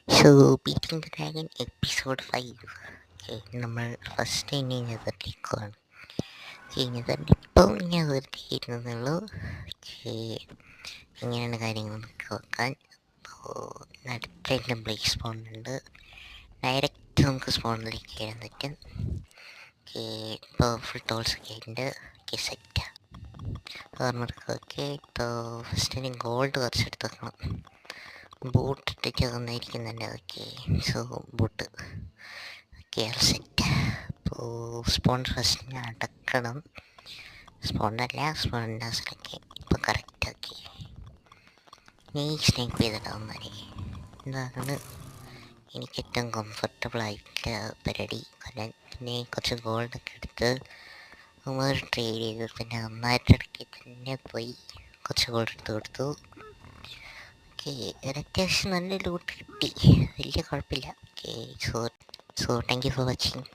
So, Beating the Dragon Episode 5. Okay, നമ്മൾ first ഇനി നെതറിലേക്കാണ്. നെതറിലിപ്പം ഞാൻ വെറുതെ ഇരുന്നുള്ളൂ. എങ്ങനെയാണ് കാര്യങ്ങൾ നോക്കാൻ. അപ്പോൾ അടുത്ത പ്ലേസ് സ്പോണുണ്ട്. ഡയറക്റ്റ് നമുക്ക് സ്പോണിലേക്ക് കയറാൻ പറ്റും. ഇപ്പോൾ ഫുൾ ടോൾസ് ഒക്കെ ഉണ്ട്. സെറ്റ് ഓർമ്മക്ക്. ഇപ്പോൾ ഫസ്റ്റ് ഇനി ഗോൾഡ് കുറച്ചെടുത്ത് വെക്കണം. ബൂട്ട് ഇട്ടിട്ട് വന്നിരിക്കുന്നുണ്ട്. So boot set. അപ്പോൾ സ്പോൺ ഫസ്റ്റ് അടക്കണം. സ്പോണിൻ്റെ അവസരമൊക്കെ ഇപ്പോൾ കറക്റ്റ് ആക്കി. നീ സ്നേക്ക് ചെയ്തിട്ടാവുന്നവരെ എന്താണ് എനിക്ക് ഏറ്റവും കംഫർട്ടബിൾ ആയിട്ടുള്ള പരിപാടി. കാരണം പിന്നെ കുറച്ച് ഗോൾഡൊക്കെ എടുത്ത് നമ്മൾ ട്രേഡ് ചെയ്തു. പിന്നെ അമ്മാരുടെ തന്നെ പോയി കുറച്ച് ഗോൾഡ് എടുത്ത് കൊടുത്തു. ഒരു അത്യാവശ്യം നല്ല ലൂട്ട് കിട്ടി. വലിയ കുഴപ്പമില്ല. So thank you for watching.